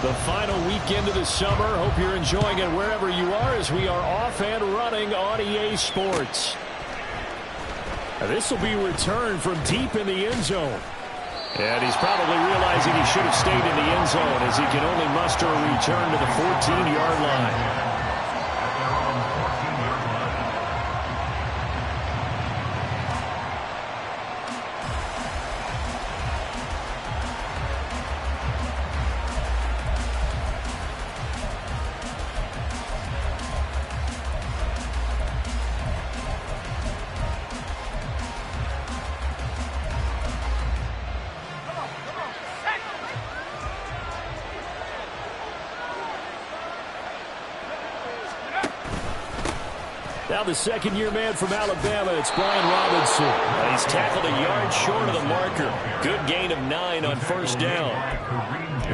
The final weekend of the summer. Hope you're enjoying it wherever you are as we are off and running on EA Sports. This will be returned from deep in the end zone. And he's probably realizing he should have stayed in the end zone as he can only muster a return to the 14-yard line. Now the second-year man from Alabama, it's Brian Robinson. He's tackled a yard short of the marker. Good gain of 9 on first down.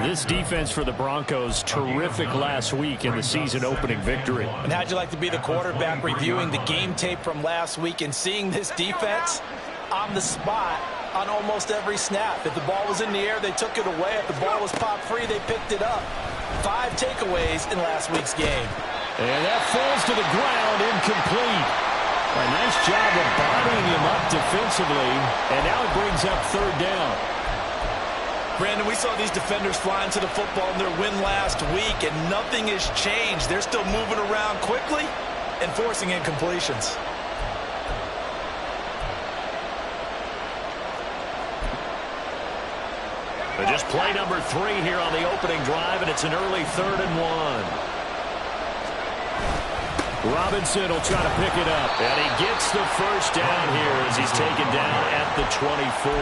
This defense for the Broncos, terrific last week in the season-opening victory. And how'd you like to be the quarterback reviewing the game tape from last week and seeing this defense on the spot on almost every snap? If the ball was in the air, they took it away. If the ball was popped free, they picked it up. 5 takeaways in last week's game. And that falls to the ground, incomplete. A nice job of bodying him up defensively, and now it brings up third down. Brandon, we saw these defenders flying to the football in their win last week, and nothing has changed. They're still moving around quickly and forcing incompletions. But just play number 3 here on the opening drive, and it's an early 3rd and 1. Robinson will try to pick it up. And he gets the first down here as he's taken down at the 24.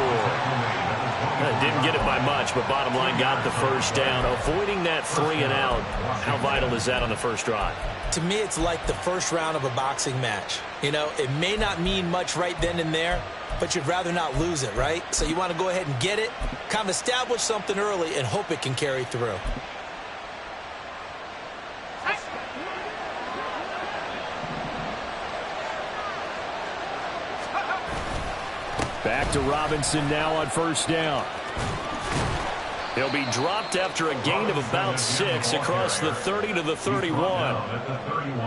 Didn't get it by much, but bottom line got the first down. Avoiding that 3 and out, how vital is that on the first drive? To me, it's like the first round of a boxing match. You know, it may not mean much right then and there, but you'd rather not lose it, right? So you want to go ahead and get it, kind of establish something early, and hope it can carry through. Back to Robinson now on first down. He'll be dropped after a gain of about 6 across the 30 to the 31.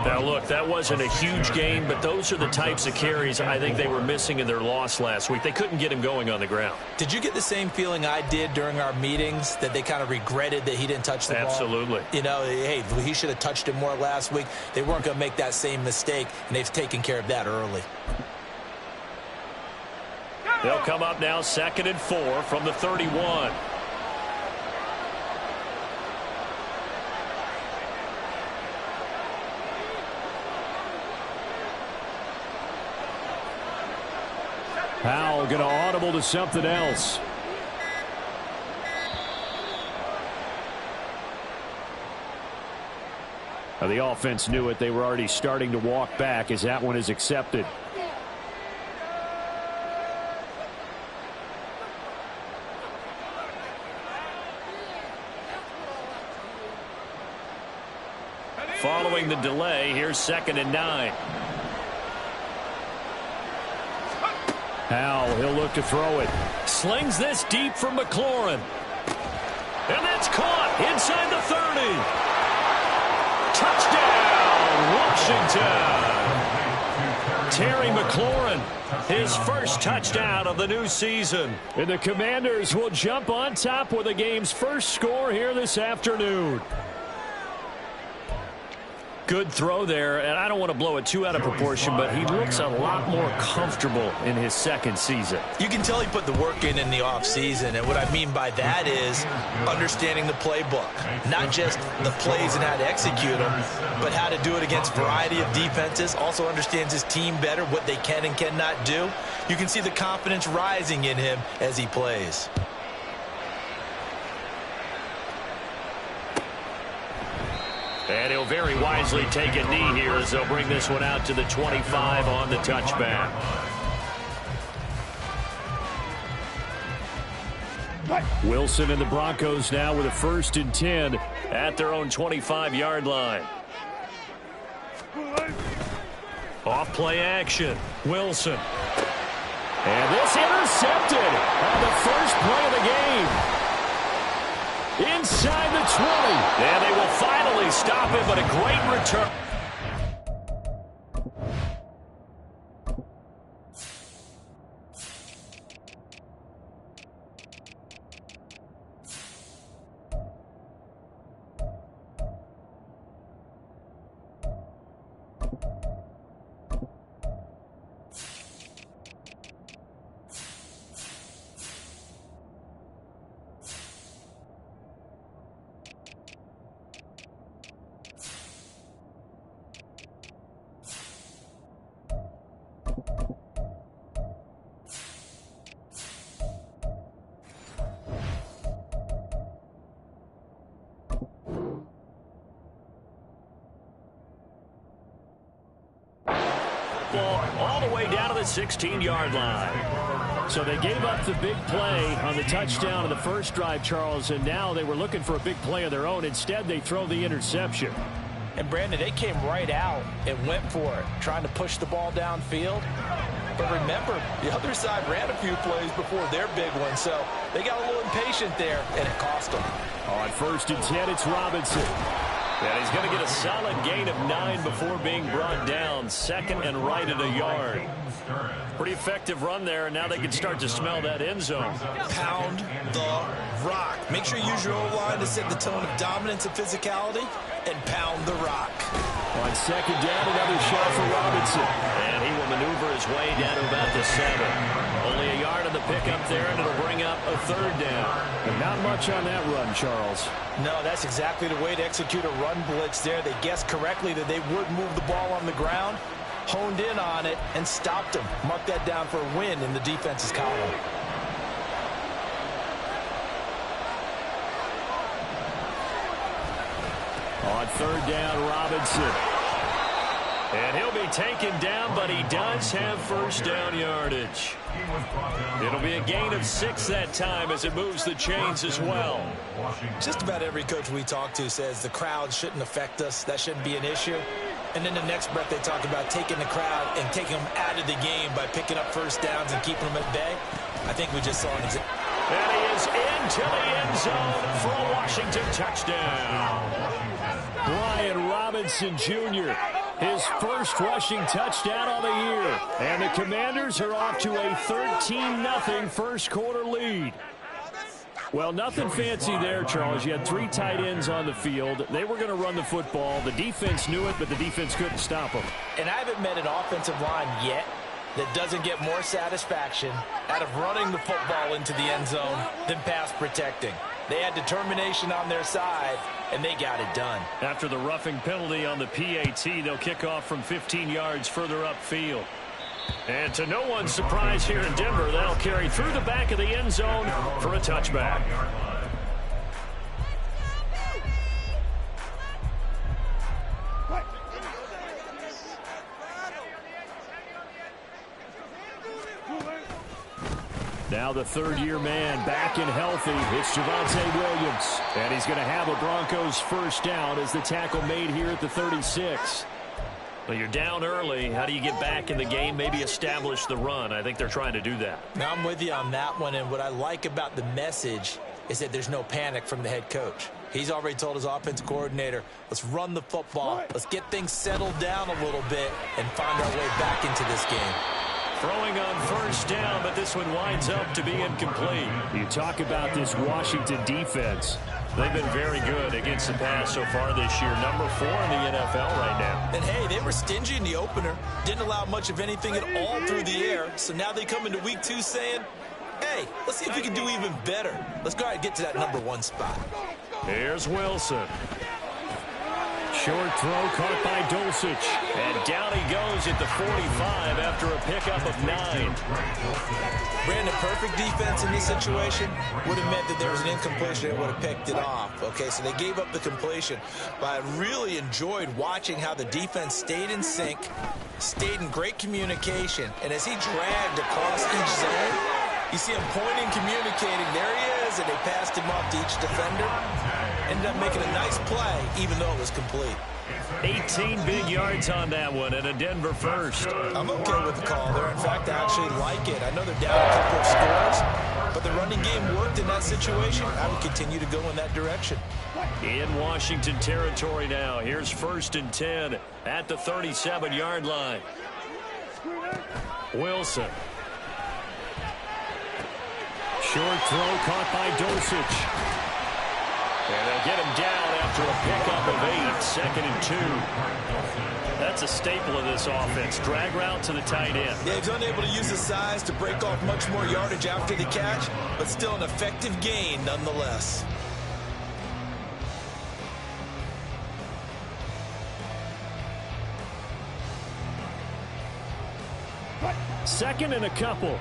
Now, look, that wasn't a huge gain, but those are the types of carries I think they were missing in their loss last week. They couldn't get him going on the ground. Did you get the same feeling I did during our meetings, that they kind of regretted that he didn't touch the ball? Absolutely. You know, hey, he should have touched it more last week. They weren't going to make that same mistake, and they've taken care of that early. They'll come up now 2nd and 4 from the 31. Powell going to audible to something else. Now the offense knew it. They were already starting to walk back as that one is accepted. Following the delay, here's 2nd and 9. Powell, he'll look to throw it. Slings this deep from McLaurin. And that's caught inside the 30. Touchdown, Washington. Terry McLaurin, his first touchdown of the new season. And the Commanders will jump on top with the game's first score here this afternoon. Good throw there, and I don't want to blow it too out of proportion, but he looks a lot more comfortable in his second season. You can tell he put the work in the offseason, and what I mean by that is understanding the playbook. Not just the plays and how to execute them, but how to do it against a variety of defenses. Also understands his team better, what they can and cannot do. You can see the confidence rising in him as he plays. And he'll very wisely take a knee here as they'll bring this one out to the 25 on the touchback. Wilson and the Broncos now with a 1st and 10 at their own 25-yard line. Off play action. Wilson. And this intercepted on the first play of the game. Inside the 20. but a great return. All the way down to the 16-yard line. So they gave up the big play on the touchdown in the first drive, Charles, and now they were looking for a big play of their own. Instead, they throw the interception. And, Brandon, they came right out and went for it, trying to push the ball downfield. But remember, the other side ran a few plays before their big one, so they got a little impatient there, and it cost them. On 1st and 10, it's Robinson. And he's going to get a solid gain of 9 before being brought down. 2nd and right at a yard. Pretty effective run there, and now they can start to smell that end zone. Pound the rock. Make sure you use your O-line to set the tone of dominance and physicality, and pound the rock. On 2nd down, another shot for Robinson. And he will maneuver his way down to about the 7. Only a yard on the pickup there, and it'll bring up a 3rd down. And not much on that run, Charles. No, that's exactly the way to execute a run blitz there. They guessed correctly that they would move the ball on the ground, honed in on it, and stopped them. Mark that down for a win in the defense's column. On 3rd down, Robinson. And he'll be taken down, but he does have 1st down yardage. It'll be a gain of 6 that time as it moves the chains as well. Just about every coach we talk to says the crowd shouldn't affect us. That shouldn't be an issue. And then the next breath they talk about taking the crowd and taking them out of the game by picking up 1st downs and keeping them at bay. I think we just saw an example. And he is into the end zone for a Washington touchdown. Brian Robinson Jr., his 1st rushing touchdown on the year. And the Commanders are off to a 13-0 first quarter lead. Well, nothing fancy there, Charles. You had 3 tight ends on the field. They were going to run the football. The defense knew it, but the defense couldn't stop them. And I haven't met an offensive line yet that doesn't get more satisfaction out of running the football into the end zone than pass protecting. They had determination on their side, and they got it done. After the roughing penalty on the PAT, they'll kick off from 15 yards further upfield. And to no one's surprise here in Denver, they'll carry through the back of the end zone for a touchback. Now the 3rd-year man back and healthy. It's Javonte Williams. And he's going to have a Broncos 1st down as the tackle made here at the 36. Well, you're down early. How do you get back in the game, maybe establish the run? I think they're trying to do that. Now, I'm with you on that one, and what I like about the message is that there's no panic from the head coach. He's already told his offensive coordinator, let's run the football. Let's get things settled down a little bit and find our way back into this game. Throwing on 1st down, but this one winds up to be incomplete. You talk about this Washington defense. They've been very good against the pass so far this year. Number 4 in the NFL right now. And, hey, they were stingy in the opener. Didn't allow much of anything at all through the air. So now they come into week 2 saying, hey, let's see if we can do even better. Let's go ahead and get to that number 1 spot. Here's Wilson. Short throw caught by Dulcich. And down he goes at the 45 after a pickup of 9. Brandon, perfect defense in this situation would have meant that there was an incompletion and would have picked it off. Okay, so they gave up the completion. But I really enjoyed watching how the defense stayed in sync, stayed in great communication. And as he dragged across each zone, you see him pointing, communicating. There he is, and they passed him off to each defender. Ended up making a nice play, even though it was complete. 18 big yards on that one, and a Denver 1st. I'm okay with the call there. In fact, I actually like it. I know they're down a couple of scores, But the running game worked in that situation. I would continue to go in that direction. In Washington territory now. Here's 1st and 10 at the 37-yard line. Wilson. Short throw caught by Dosich. And they'll get him down after a pickup of 8. 2nd and 2. That's a staple of this offense. Drag route to the tight end. Yeah, he's unable to use his size to break off much more yardage after the catch, but still an effective gain nonetheless. 2nd and a couple.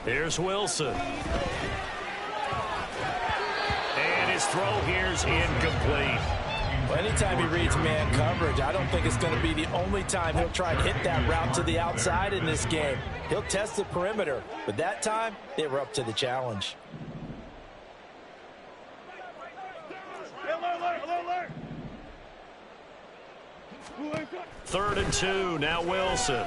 Here's Wilson. And his throw here's incomplete. Well, anytime he reads man coverage, I don't think it's going to be the only time he'll try and hit that route to the outside in this game. He'll test the perimeter, but that time, they were up to the challenge. Third and 2, now Wilson.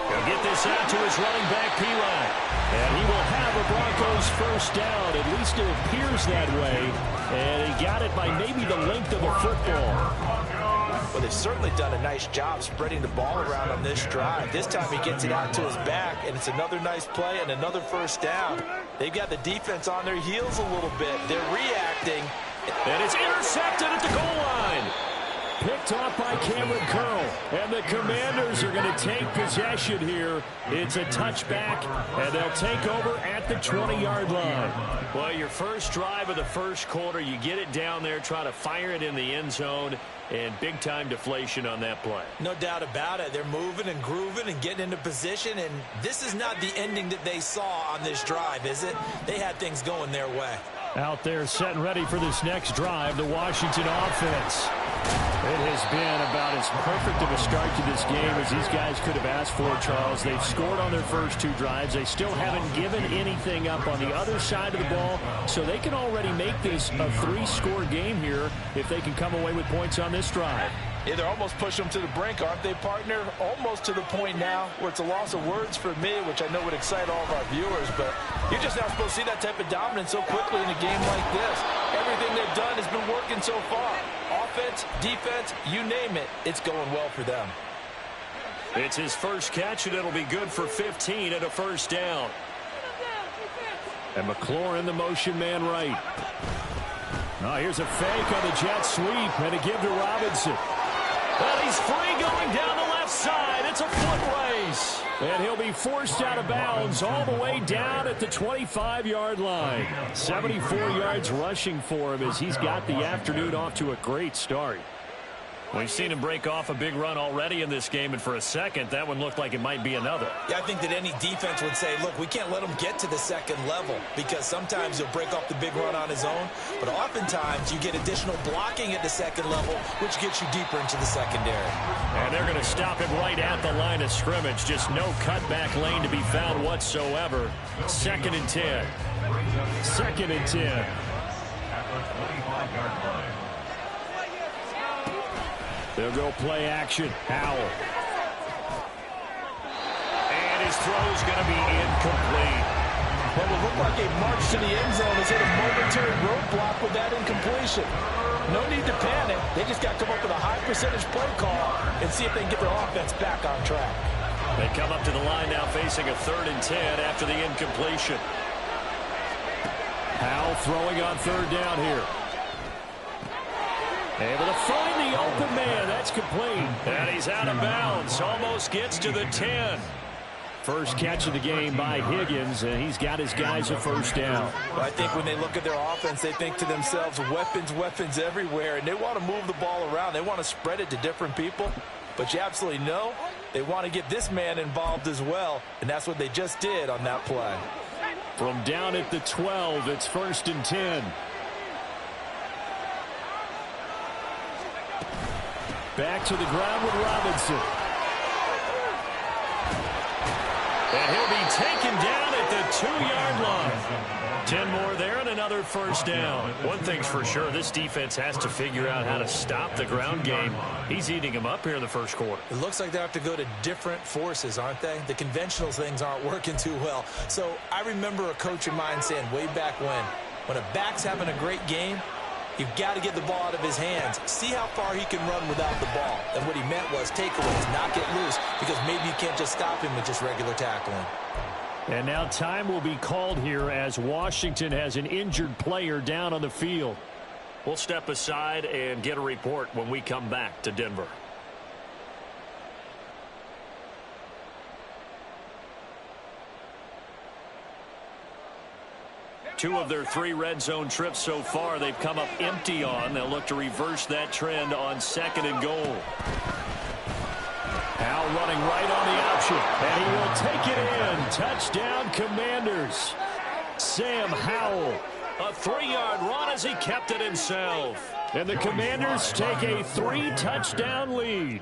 He'll get this out to his running back, P-Line. And he will have a Broncos first down. At least it appears that way. And he got it by maybe the length of a football. Well, they've certainly done a nice job spreading the ball around on this drive. This time he gets it out to his back, and it's another nice play and another first down. They've got the defense on their heels a little bit. They're reacting. And it's intercepted at the goal line. Picked off by Cameron Curl. And the Commanders are going to take possession here. It's a touchback, and they'll take over at the 20-yard line. Well, your first drive of the first quarter, you get it down there, try to fire it in the end zone, and big-time deflation on that play. No doubt about it. They're moving and grooving and getting into position, and this is not the ending that they saw on this drive, is it? They had things going their way. Out there setting ready for this next drive, the Washington offense. It has been about as perfect of a start to this game as these guys could have asked for, Charles. They've scored on their first 2 drives. They still haven't given anything up on the other side of the ball, so they can already make this a 3-score game here if they can come away with points on this drive. Yeah, they're almost pushing them to the brink, aren't they, partner? Almost to the point now where it's a loss of words for me, which I know would excite all of our viewers, but you're just not supposed to see that type of dominance so quickly in a game like this. Everything they've done has been working so far. Offense, defense, you name it, it's going well for them. It's his first catch, and it'll be good for 15 at a first down. And McLaurin, the motion man right. Now here's a fake on the jet sweep, and a give to Robinson. And he's free going down the left side. It's a foot race. And he'll be forced out of bounds all the way down at the 25-yard line. 74 yards rushing for him as he's got the afternoon off to a great start. We've seen him break off a big run already in this game, and for a second, that one looked like it might be another. Yeah, I think that any defense would say, look, we can't let him get to the second level because sometimes he'll break off the big run on his own, but oftentimes you get additional blocking at the second level, which gets you deeper into the secondary. And they're going to stop him right at the line of scrimmage. Just no cutback lane to be found whatsoever. 2nd and 10. 2nd and 10. They'll go play action. Howell. And his throw's going to be incomplete. Well, it looked like a march to the end zone has hit a momentary roadblock with that incompletion. No need to panic. They just got to come up with a high percentage play call and see if they can get their offense back on track. They come up to the line now facing a 3rd and 10 after the incompletion. Howell throwing on 3rd down here. Able to find the open man. That's complete. And he's out of bounds. Almost gets to the 10. First catch of the game by Higgins, and he's got his guys a first down. Well, I think when they look at their offense, they think to themselves, weapons, weapons everywhere, and they want to move the ball around. They want to spread it to different people. But you absolutely know they want to get this man involved as well, and that's what they just did on that play. From down at the 12, it's 1st and 10. Back to the ground with Robinson. And he'll be taken down at the 2-yard line. 10 more there and another another first down. One thing's for sure, this defense has to figure out how to stop the ground game. He's eating them up here in the first quarter. It looks like they have to go to different forces, aren't they? The conventional things aren't working too well. So I remember a coach of mine saying way back when a back's having a great game, you've got to get the ball out of his hands. See how far he can run without the ball. And what he meant was takeaways, not get loose, because maybe you can't just stop him with just regular tackling. And now time will be called here as Washington has an injured player down on the field. We'll step aside and get a report when we come back to Denver. Two of their 3 red zone trips so far they've come up empty on. They'll look to reverse that trend on 2nd and goal. Now running right on the option, and he will take it in. Touchdown, Commanders. Sam Howell, a 3-yard run as he kept it himself. And the Commanders take a 3-touchdown lead.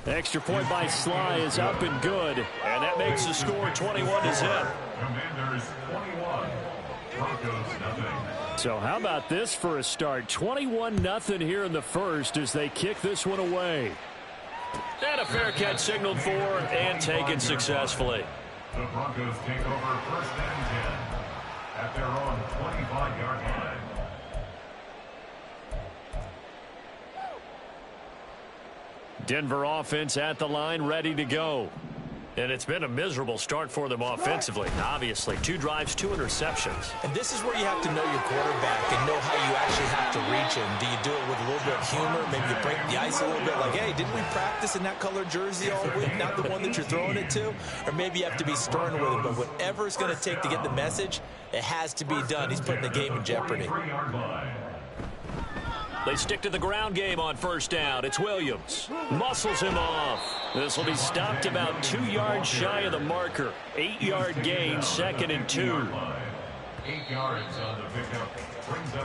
Extra point by Sly is up and good, and that makes the score 21-0. Commanders 21, Broncos nothing. So how about this for a start? 21-0 here in the first as they kick this one away. And a fair catch signaled for and taken successfully. The Broncos take over 1st and 10 at their own 25-yard line. Denver offense at the line, ready to go. And it's been a miserable start for them offensively. Obviously, 2 drives, 2 interceptions. And this is where you have to know your quarterback and know how you actually have to reach him. Do you do it with a little bit of humor? Maybe you break the ice a little bit like, hey, didn't we practice in that colored jersey all week, not the one that you're throwing it to? Or maybe you have to be stern with him. But whatever it's going to take to get the message, it has to be done. He's putting the game in jeopardy. They stick to the ground game on 1st down. It's Williams. Muscles him off. This will be stopped about 2 yards shy of the marker. 8-yard gain, 2nd and 2. 8 yards on the pickup.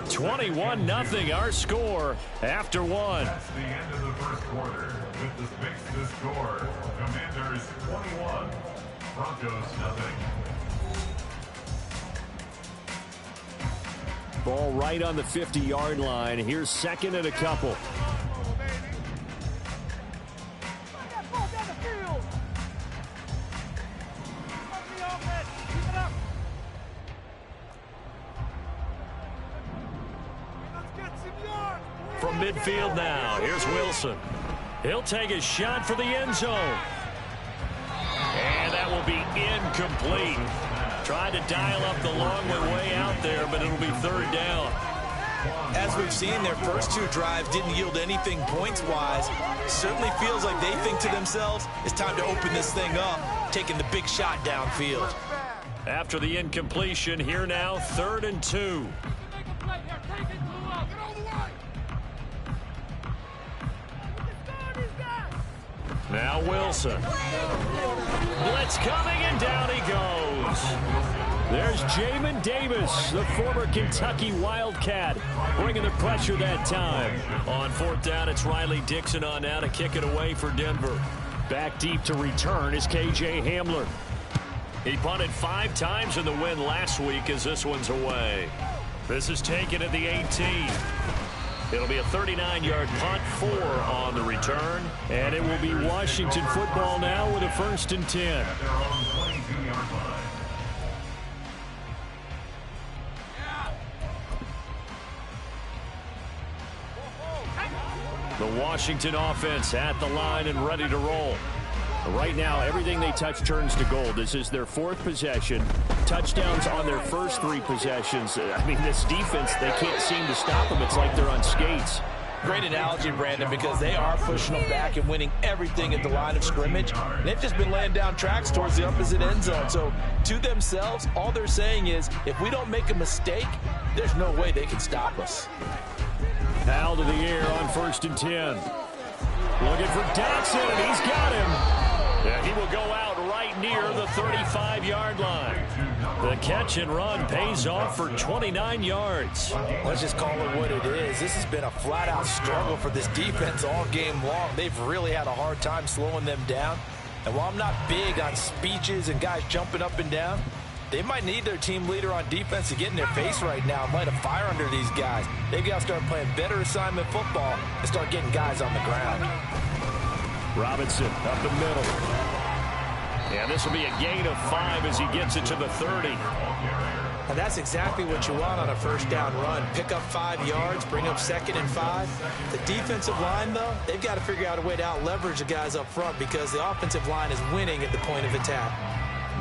21-0 our score after 1. That's the end of the first quarter. With the score, Commanders 21, Broncos nothing. Ball right on the 50-yard line. Here's 2nd and a couple. From midfield now, here's Wilson. He'll take a shot for the end zone. And that will be incomplete. Tried to dial up the long way out there, but it'll be 3rd down. As we've seen, their first 2 drives didn't yield anything points-wise. Certainly feels like they think to themselves, it's time to open this thing up, taking the big shot downfield. After the incompletion, here now, 3rd and 2. Now Wilson. Blitz coming, and down he goes. There's Jamin Davis, the former Kentucky Wildcat, bringing the pressure that time. On 4th down, it's Riley Dixon on now to kick it away for Denver. Back deep to return is K.J. Hamler. He punted 5 times in the win last week as this one's away. This is taken at the 18. It'll be a 39-yard punt, 4 on the return. And it will be Washington football now with a 1st and 10. The Washington offense at the line and ready to roll. Right now, everything they touch turns to gold. This is their 4th possession. Touchdowns on their first 3 possessions. I mean, this defense, they can't seem to stop them. It's like they're on skates. Great analogy, Brandon, because they are pushing them back and winning everything at the line of scrimmage. And they've just been laying down tracks towards the opposite end zone. So, to themselves, all they're saying is, if we don't make a mistake, there's no way they can stop us. Now to the air on 1st and 10. Looking for Dotson, and he's got him. And he will go out right near the 35-yard line. The catch and run pays off for 29 yards. Let's just call it what it is. This has been a flat-out struggle for this defense all game long. They've really had a hard time slowing them down. And while I'm not big on speeches and guys jumping up and down, They might need their team leader on defense to get in their face right now and light a fire under these guys. They've got to start playing better assignment football and start getting guys on the ground. Robinson up the middle. And this will be a gain of 5 as he gets it to the 30. And that's exactly what you want on a first down run. Pick up 5 yards, bring up 2nd and 5. The defensive line, though, they've got to figure out a way to out-leverage the guys up front because the offensive line is winning at the point of attack.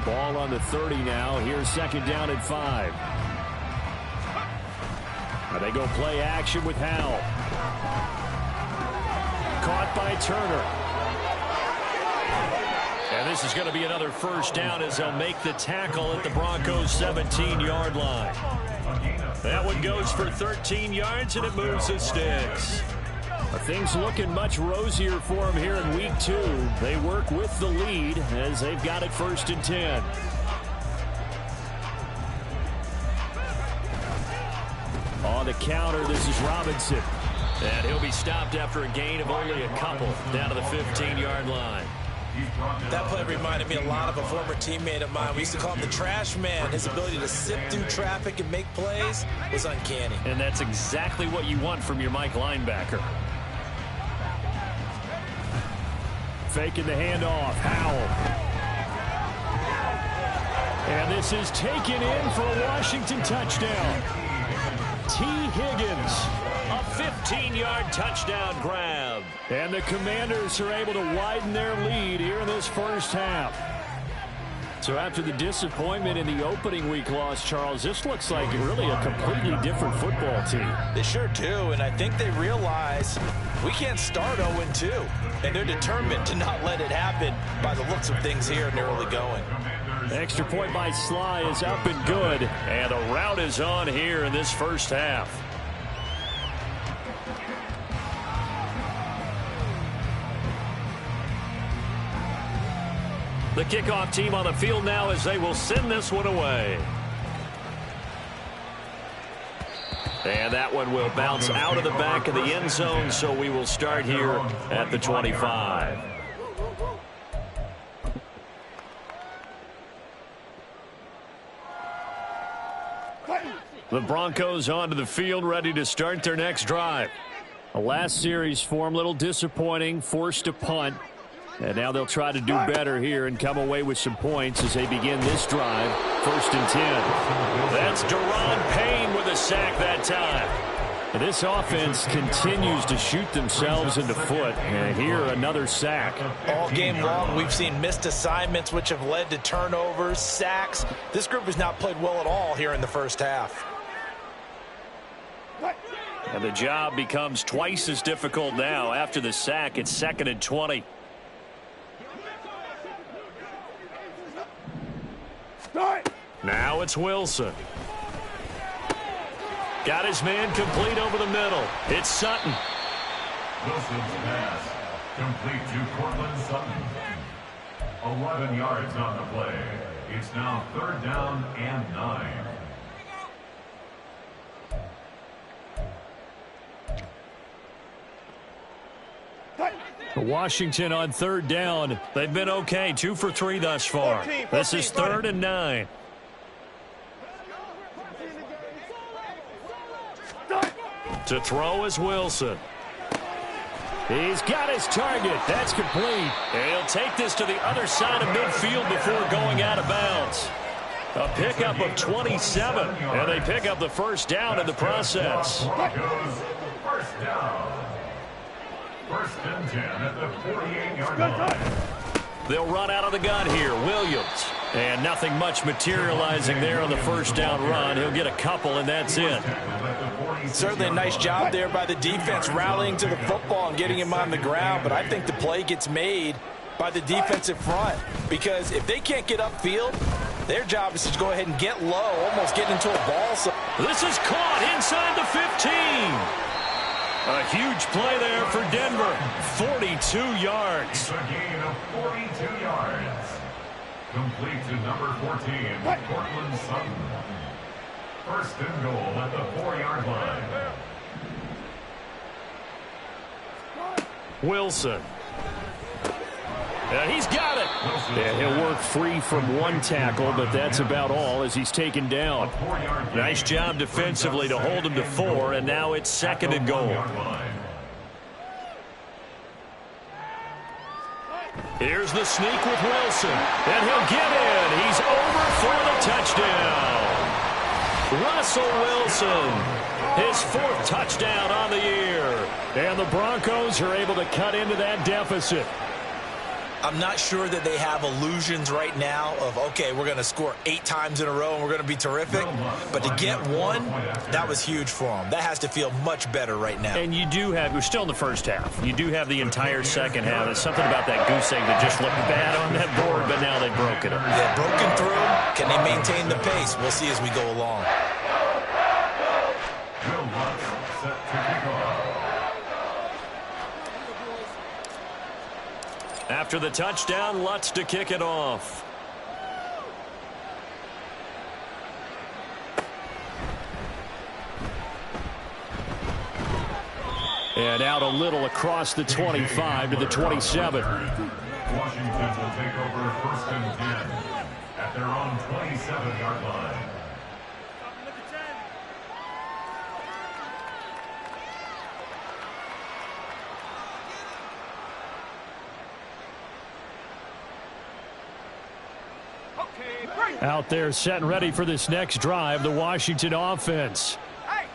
Ball on the 30 now. Here's 2nd down and 5. They go play action with Howell. Caught by Turner. And this is going to be another first down as they'll make the tackle at the Broncos' 17-yard line. That one goes for 13 yards, and it moves the sticks. Things looking much rosier for them here in week 2. They work with the lead as they've got it 1st and 10. On the counter, this is Robinson. And he'll be stopped after a gain of only a couple down to the 15-yard line. That play reminded me a lot of a former teammate of mine. We used to call him the trash man. His ability to sift through traffic and make plays was uncanny. And that's exactly what you want from your Mike linebacker. Faking the handoff. Howell. And this is taken in for a Washington touchdown. T. Higgins. A 15-yard touchdown grab. And the Commanders are able to widen their lead here in this first half. So after the disappointment in the opening week loss, Charles, this looks like really a completely different football team. They sure do, and I think they realize we can't start 0-2. And they're determined to not let it happen by the looks of things here in the early going. Extra point by Sly is up and good. And the route is on here in this first half. The kickoff team on the field now as they will send this one away. And that one will bounce out of the back of the end zone, so we will start here at the 25. The Broncos onto the field, ready to start their next drive. The last series for them, a little disappointing, forced a punt. And now they'll try to do better here and come away with some points as they begin this drive. 1st and 10. That's Daron Payne with a sack that time. And this offense continues to shoot themselves in the foot. And here, another sack. All game long, we've seen missed assignments, which have led to turnovers, sacks. This group has not played well at all here in the first half. And the job becomes twice as difficult now. After the sack, it's 2nd and 20. Now it's Wilson. Got his man complete over the middle. It's Sutton. Wilson's pass complete to Cortland Sutton. 11 yards on the play. It's now 3rd down and 9. Washington on 3rd down. They've been okay. 2 for 3 thus far. This is 3rd and 9. To throw is Wilson. He's got his target. That's complete. And he'll take this to the other side of midfield before going out of bounds. A pickup of 27. And they pick up the first down in the process. First down. 1st and 10 at the 48-yard line. They'll run out of the gun here. Williams. And nothing much materializing there on the first down run. He'll get a couple, and that's it. Certainly a nice job there by the defense rallying to the football and getting him on the ground. But I think the play gets made by the defensive front. Because if they can't get upfield, their job is to go ahead and get low, almost get into a ball. So this is caught inside the 15. A huge play there for Denver. 42 yards. A gain of 42 yards. Complete to number 14, Cortland Sutton. 1st and goal at the 4-yard line. Wilson. And he's got it. And he'll work free from one tackle, but that's about all as he's taken down. Nice job defensively to hold him to 4, and now it's 2nd and goal. Here's the sneak with Wilson, and he'll get in. He's over for the touchdown. Russell Wilson, his 4th touchdown on the year. And the Broncos are able to cut into that deficit. I'm not sure that they have illusions right now of, okay, we're going to score 8 times in a row and we're going to be terrific. But to get 1, that was huge for them. That has to feel much better right now. And you do have, we're still in the first half. You do have the entire second half. There's something about that goose egg that just looked bad on that board, but now they've broken it. Yeah, broken through. Can they maintain the pace? We'll see as we go along. Set to kick off. After the touchdown, Lutz to kick it off. And out a little across the 25 to the 27. Washington will take over 1st and 10 at their own 27-yard line. Out there set and ready for this next drive, the Washington offense.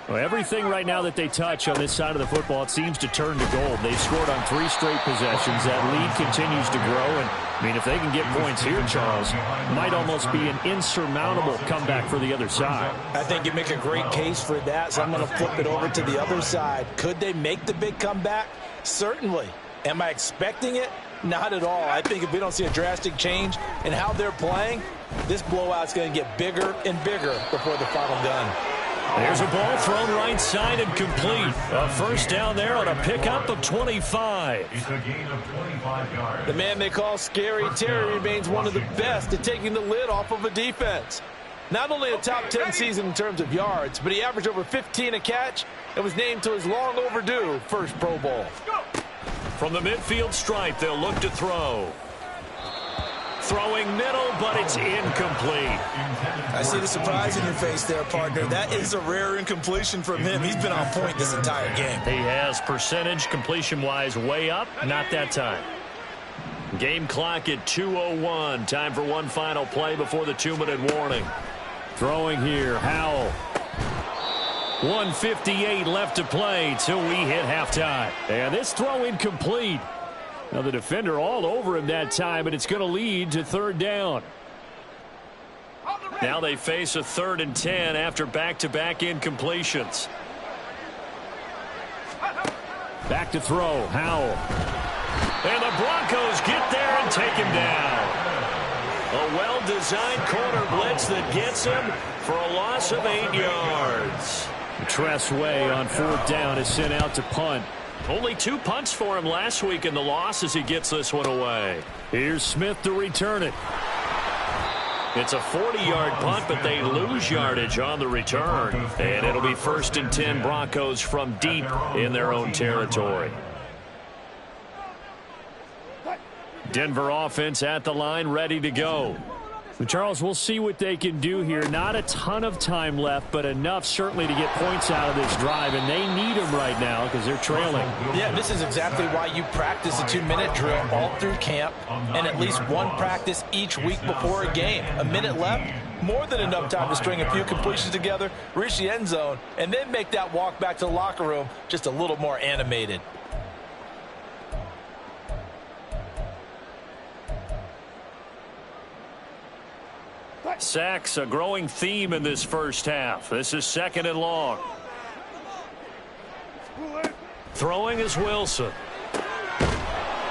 Well, everything right now that they touch on this side of the football, it seems to turn to gold. They've scored on 3 straight possessions. That lead continues to grow. And, I mean, if they can get points here, Charles, might almost be an insurmountable comeback for the other side. I think you make a great case for that, so I'm going to flip it over to the other side. Could they make the big comeback? Certainly. Am I expecting it? Not at all. I think if we don't see a drastic change in how they're playing, this blowout's going to get bigger and bigger before the final gun. There's a ball thrown right side and complete. A first down there on a pickup of 25. It's a gain of 25 yards. The man they call Scary Terry remains one of the best at taking the lid off of a defense. Not only a top 10 season in terms of yards, but he averaged over 15 a catch and was named to his long overdue first Pro Bowl. From the midfield stripe, they'll look to throw. Throwing middle, but it's incomplete. I see the surprise in your face there, partner. That is a rare incompletion from him. He's been on point this entire game. He has percentage completion-wise way up, not that time. Game clock at 2:01. Time for one final play before the 2-minute warning. Throwing here, Howell. 1:58 left to play till we hit halftime. And this throw incomplete. Now the defender all over him that time, and it's going to lead to 3rd down. Now they face a 3rd and 10 after back-to-back incompletions. Back to throw, Howell. And the Broncos get there and take him down. A well-designed corner blitz that gets him for a loss of 8 yards. Tress Way on 4th down is sent out to punt. Only 2 punts for him last week in the loss as he gets this one away. Here's Smith to return it. It's a 40-yard punt, but they lose yardage on the return. And it'll be 1st and 10 Broncos from deep in their own territory. Denver offense at the line, ready to go. Charles, we'll see what they can do here. Not a ton of time left, but enough certainly to get points out of this drive, and they need them right now because they're trailing. Yeah, this is exactly why you practice a 2-minute drill all through camp and at least one practice each week before a game. A minute left, more than enough time to string a few completions together, reach the end zone, and then make that walk back to the locker room just a little more animated. Sacks, a growing theme in this first half. This is 2nd and long. Throwing is Wilson.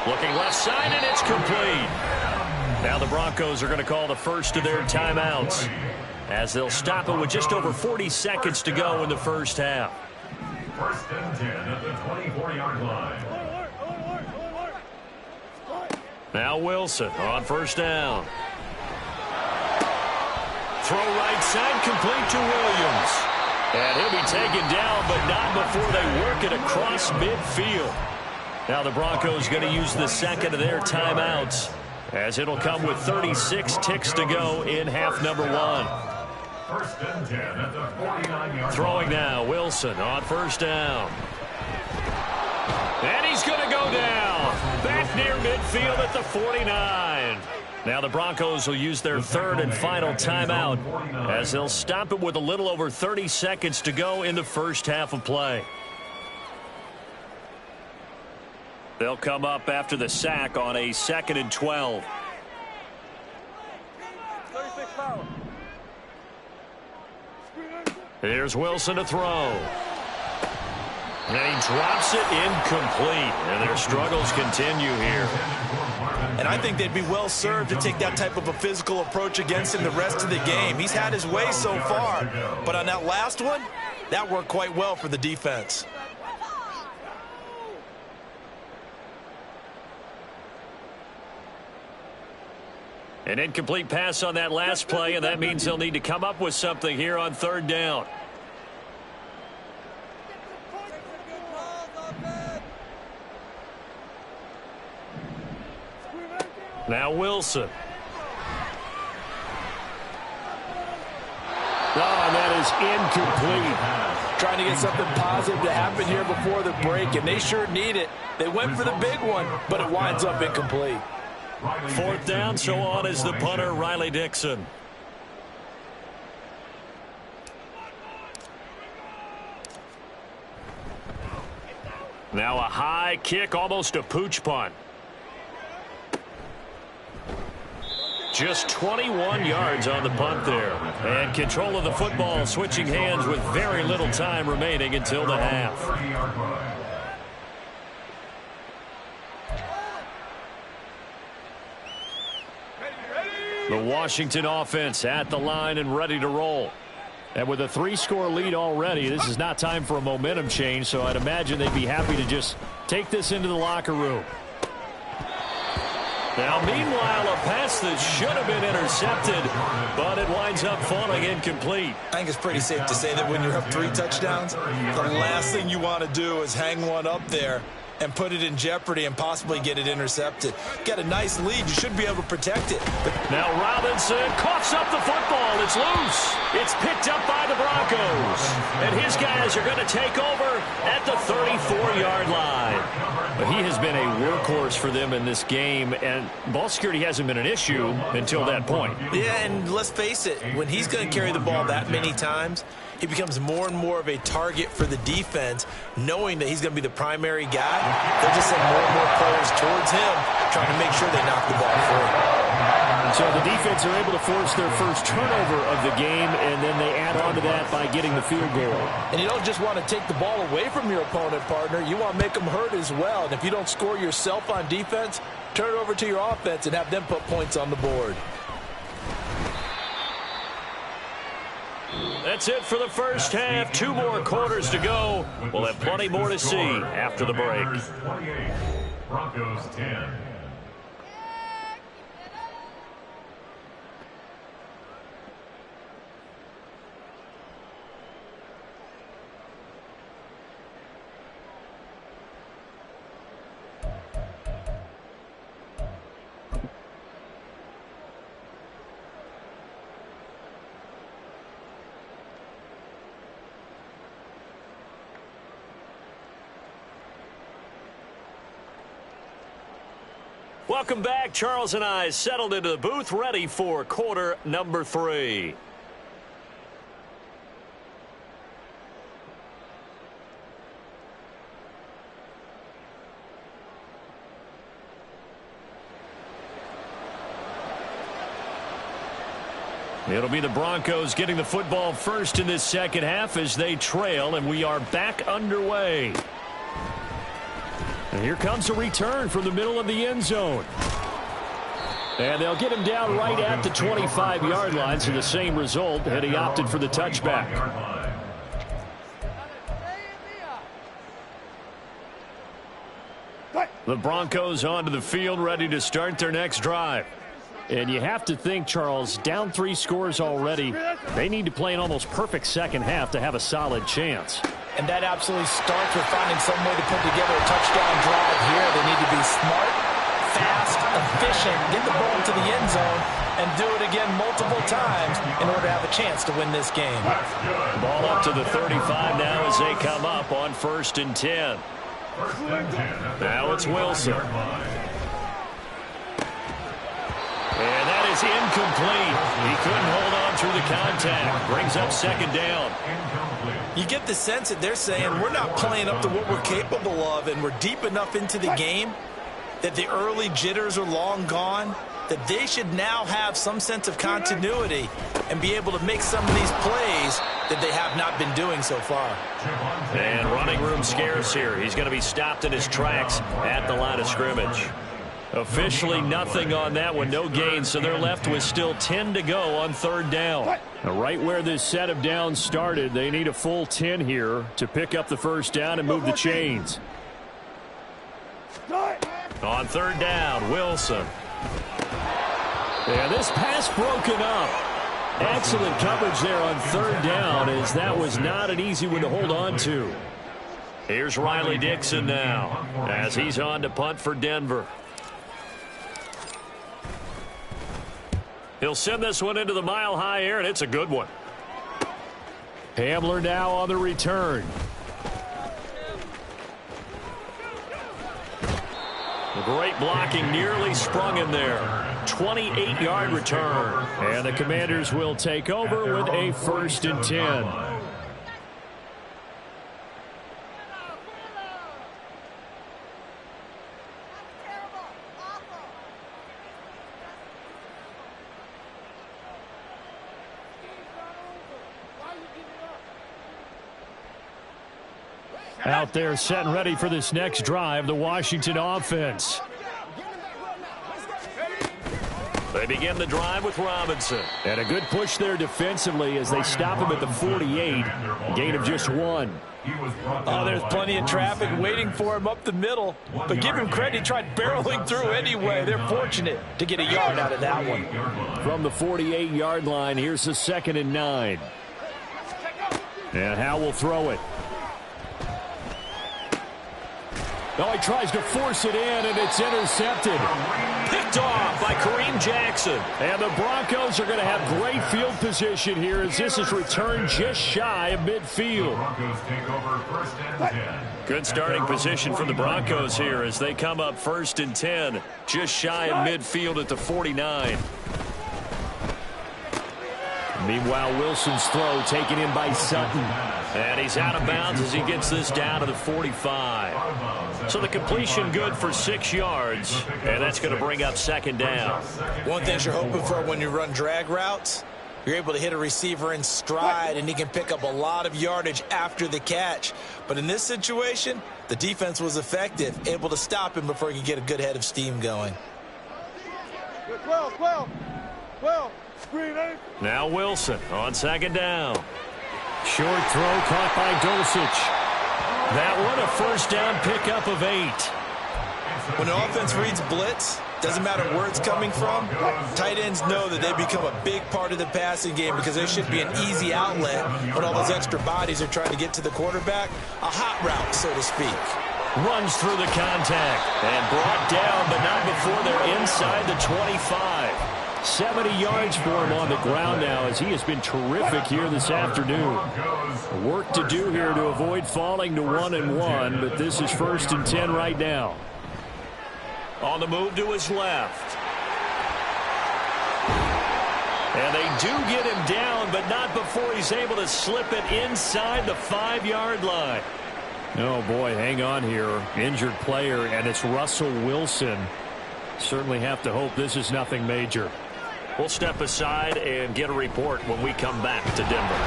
Looking left side, and it's complete. Now the Broncos are going to call the first of their timeouts as they'll stop it with just over 40 seconds to go in the first half. 1st and 10 at the 24-yard line. Now Wilson on 1st down. Throw right side, complete to Williams. And he'll be taken down, but not before they work it across midfield. Now the Broncos going to use the second of their timeouts, as it'll come with 36 ticks to go in half number 1. First and 10 at the 49-yard Throwing now, Wilson on first down. And he's going to go down. Back near midfield at the 49. Now the Broncos will use their third and final timeout, as they'll stop it with a little over 30 seconds to go in the first half of play. They'll come up after the sack on a 2nd and 12. Here's Wilson to throw. And he drops it incomplete. And their struggles continue here. And I think they'd be well served to take that type of a physical approach against him the rest of the game. He's had his way so far. But on that last one, that worked quite well for the defense. An incomplete pass on that last play, and that means they'll need to come up with something here on third down. Now Wilson. Oh, and that is incomplete. Trying to get something positive to happen here before the break, and they sure need it. They went for the big one, but it winds up incomplete. Fourth down, so on is the punter, Riley Dixon. Now a high kick, almost a pooch punt. Just 21 yards on the punt there. And control of the football switching hands with very little time remaining until the half. The Washington offense at the line and ready to roll. And with a 3-score lead already, this is not time for a momentum change, so I'd imagine they'd be happy to just take this into the locker room. Now, meanwhile, a pass that should have been intercepted, but it winds up falling incomplete. I think it's pretty safe to say that when you have 3 touchdowns, the last thing you want to do is hang one up there and put it in jeopardy and possibly get it intercepted. Get a nice lead. You should be able to protect it. But now Robinson coughs up the football. It's loose. It's picked up by the Broncos. And his guys are going to take over at the 34-yard line. But he has been a workhorse for them in this game, and ball security hasn't been an issue until that point. Yeah, and let's face it, when he's going to carry the ball that many times, he becomes more and more of a target for the defense, knowing that he's going to be the primary guy. They'll just send more and more players towards him, trying to make sure they knock the ball free. So the defense are able to force their first turnover of the game, and then they add on to that by getting the field goal. And you don't just want to take the ball away from your opponent, partner. You want to make them hurt as well. And if you don't score yourself on defense, turn it over to your offense and have them put points on the board. That's it for the first half. 2 more quarters to go. We'll have plenty more to see after the break. 28, Broncos 10. Welcome back. Charles and I settled into the booth, ready for quarter number 3. It'll be the Broncos getting the football first in this second half as they trail, and we are back underway. And here comes a return from the middle of the end zone. And they'll get him down right at the 25-yard line, so the same result, and he opted for the touchback. The Broncos onto the field, ready to start their next drive. And you have to think, Charles, down 3 scores already. They need to play an almost perfect second half to have a solid chance. And that absolutely starts with finding some way to put together a touchdown drive here. They need to be smart, fast, efficient, get the ball into the end zone, and do it again multiple times in order to have a chance to win this game. Ball up to the 35 now as they come up on 1st and 10. Now it's Wilson. And that is incomplete. He couldn't hold on through the contact. Brings up 2nd down. You get the sense that they're saying we're not playing up to what we're capable of, and we're deep enough into the game that the early jitters are long gone, that they should now have some sense of continuity and be able to make some of these plays that they have not been doing so far. And running room scarce here. He's going to be stopped in his tracks at the line of scrimmage. Officially nothing on that one, no gain, so they're left with still 10 to go on 3rd down. Now, right where this set of downs started, they need a full 10 here to pick up the 1st down and move the chains. On 3rd down, Wilson. Yeah, this pass broken up. Excellent coverage there on 3rd down, as that was not an easy one to hold on to. Here's Riley Dixon now as he's on to punt for Denver. He'll send this one into the mile-high air, and it's a good one. Hamler now on the return. Great blocking, nearly sprung him there. 28-yard return. And the Commanders will take over with a 1st and 10. Out there set and ready for this next drive, the Washington offense. They begin the drive with Robinson. And a good push there defensively as they stop him at the 48. Gain of just 1. Oh, there's plenty of traffic waiting for him up the middle. But give him credit, he tried barreling through anyway. They're fortunate to get a yard out of that one. From the 48-yard line, here's the 2nd and 9. And Howe will throw it. Oh, he tries to force it in, and it's intercepted. Picked off by Kareem Jackson. And the Broncos are going to have great field position here as this is returned just shy of midfield. Good starting position for the Broncos here as they come up 1st and 10, just shy of midfield at the 49. Meanwhile, Wilson's throw taken in by Sutton. And he's out of bounds as he gets this down to the 45. So the completion good for 6 yards. And that's going to bring up 2nd down. One thing you're hoping for when you run drag routes, you're able to hit a receiver in stride, and he can pick up a lot of yardage after the catch. But in this situation, the defense was effective, able to stop him before he could get a good head of steam going. 12. Now Wilson on 2nd down. Short throw caught by Dulcich. That one a 1st down pickup of 8. When an offense reads blitz, doesn't matter where it's coming from, tight ends know that they become a big part of the passing game because they should be an easy outlet when all those extra bodies are trying to get to the quarterback. A hot route, so to speak. Runs through the contact and brought down, but not before they're inside the 25. 70 yards for him on the ground now as he has been terrific here this afternoon. Work to do here to avoid falling to 1-1, but this is 1st and 10 right now. On the move to his left. And they do get him down, but not before he's able to slip it inside the 5-yard line. Oh, boy, hang on here. Injured player, and it's Russell Wilson. Certainly have to hope this is nothing major. We'll step aside and get a report when we come back to Denver.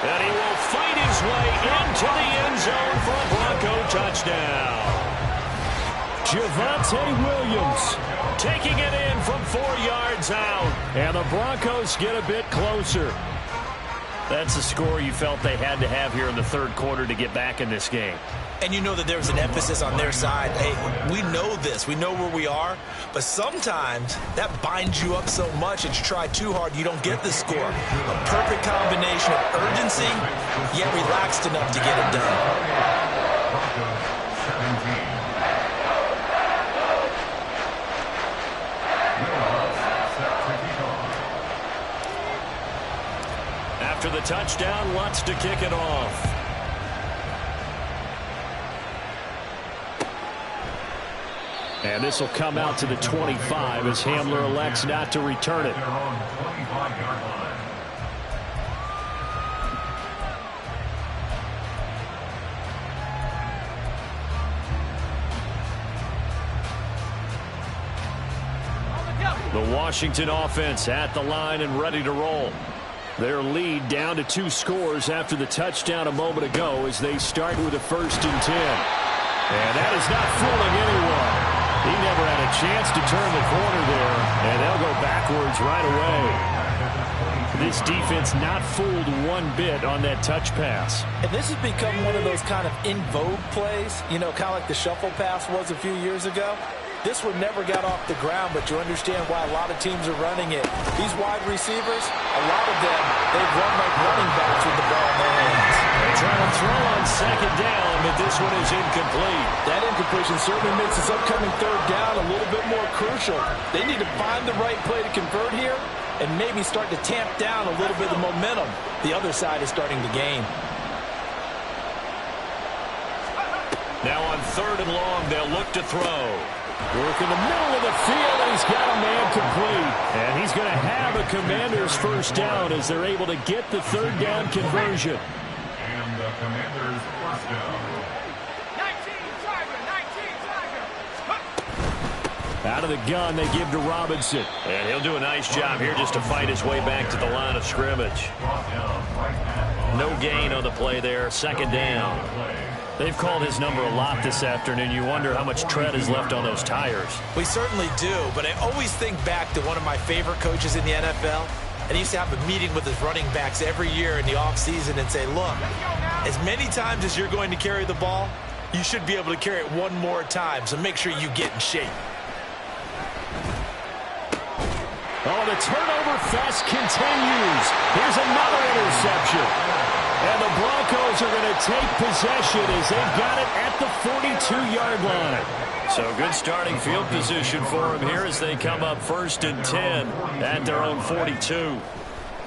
And he will fight his way into the end zone for a Bronco touchdown. Javonte Williams taking it in from 4 yards out. And the Broncos get a bit closer. That's a score you felt they had to have here in the third quarter to get back in this game. And you know that there was an emphasis on their side. Hey, we know this. We know where we are. But sometimes that binds you up so much that you try too hard, you don't get the score. A perfect combination of urgency, yet relaxed enough to get it done. After the touchdown, Lutz to kick it off. And this will come out to the 25 as Hamler elects not to return it. The Washington offense at the line and ready to roll. Their lead down to 2 scores after the touchdown a moment ago as they start with a 1st and 10. And that is not fooling anyone. He never had a chance to turn the corner there, and they'll go backwards right away. This defense not fooled one bit on that touch pass. And this has become one of those kind of in vogue plays, you know, kind of like the shuffle pass was a few years ago. This one never got off the ground, but you understand why a lot of teams are running it. These wide receivers, a lot of them, they've run like running backs with the ball in their hands. They try to throw on 2nd down, but this one is incomplete. That incompletion certainly makes this upcoming 3rd down a little bit more crucial. They need to find the right play to convert here and maybe start to tamp down a little bit of momentum the other side is starting to gain. Now on 3rd and long, they'll look to throw. Work in the middle of the field, and he's got a man complete. And he's going to have a Commanders 1st down as they're able to get the 3rd down conversion. And the Commanders 1st down. 19 Out of the gun, they give to Robinson. And he'll do a nice job here just to fight his way back to the line of scrimmage. No gain on the play there, 2nd down. They've called his number a lot this afternoon. You wonder how much tread is left on those tires. We certainly do, but I always think back to one of my favorite coaches in the NFL. And he used to have a meeting with his running backs every year in the offseason and say, look, as many times as you're going to carry the ball, you should be able to carry it one more time, so make sure you get in shape. Oh, the turnover fest continues. Here's another interception. And the Broncos are going to take possession as they've got it at the 42-yard line. So good starting field position for them here as they come up 1st and 10 at their own 42.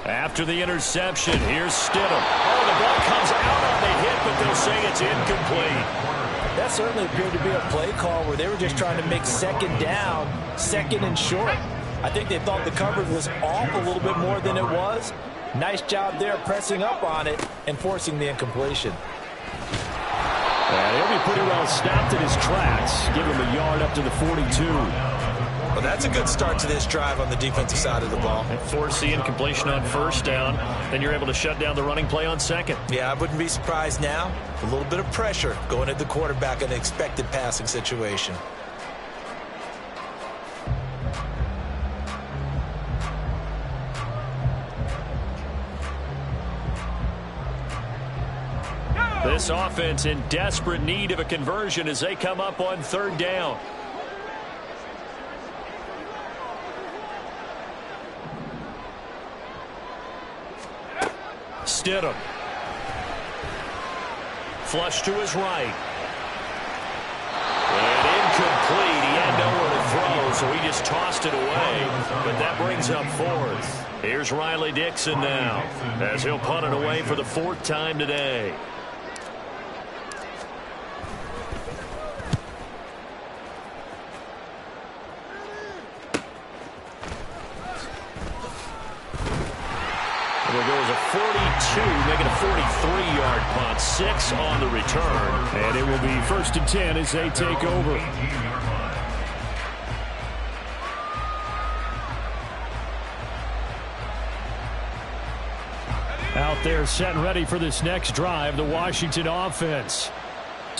After the interception, here's Stidham. Oh, the ball comes out on the hit, but they'll say it's incomplete. That certainly appeared to be a play call where they were just trying to make 2nd down, 2nd and short. I think they thought the coverage was off a little bit more than it was. Nice job there pressing up on it and forcing the incompletion. And he'll be pretty well stopped in his tracks. Give him a yard up to the 42. Well, that's a good start to this drive on the defensive side of the ball. And force the incompletion on 1st down. Then you're able to shut down the running play on 2nd. Yeah, I wouldn't be surprised now. A little bit of pressure going at the quarterback in an expected passing situation. This offense in desperate need of a conversion as they come up on 3rd down. Stidham. Flush to his right. And incomplete. He had nowhere to throw, so he just tossed it away. But that brings up 4th. Here's Riley Dixon now as he'll punt it away for the 4th time today. There goes a 42, making a 43-yard punt. 6 on the return. And it will be 1st and 10 as they take over. Out there set and ready for this next drive, the Washington offense.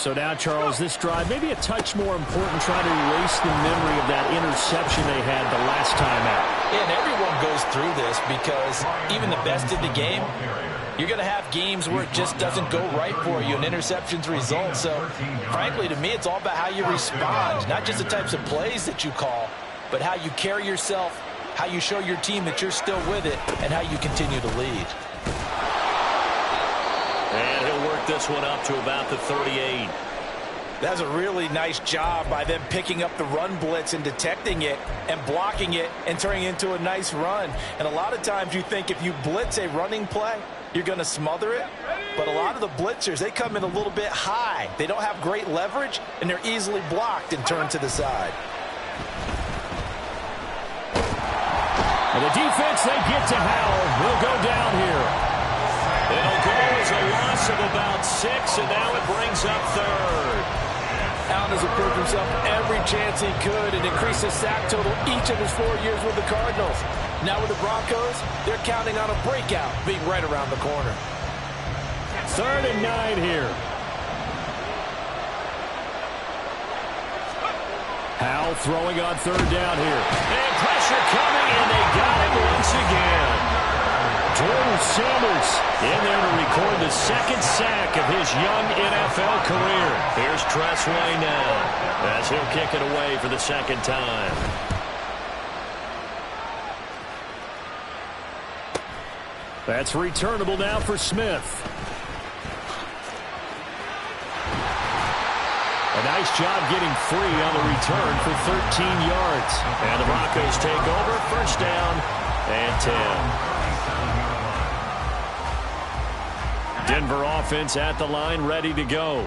So now, Charles, this drive maybe a touch more important, trying to erase the memory of that interception they had the last time out. Yeah, and everyone goes through this because even the best in the game, you're going to have games where it just doesn't go right for you, and interceptions result. So, frankly, to me, it's all about how you respond, not just the types of plays that you call, but how you carry yourself, how you show your team that you're still with it, and how you continue to lead. And he'll work this one up to about the 38. That's a really nice job by them picking up the run blitz and detecting it and blocking it and turning it into a nice run. And a lot of times you think if you blitz a running play, you're going to smother it. But a lot of the blitzers, they come in a little bit high. They don't have great leverage, and they're easily blocked and turned to the side. And the defense, they get to Howell. Will go down here. It'll go as a loss of about 6, and now it brings up third. Allen has approved himself every chance he could and increased his sack total each of his 4 years with the Cardinals. Now with the Broncos, they're counting on a breakout being right around the corner. 3rd and 9 here. Howell throwing on 3rd down here. And pressure coming, and they got him once again. Jordan Sanders in there to record the 2nd sack of his young NFL career. Here's Tressway now as he'll kick it away for the 2nd time. That's returnable now for Smith. A nice job getting free on the return for 13 yards. And the Broncos take over, 1st down and 10. Denver offense at the line, ready to go.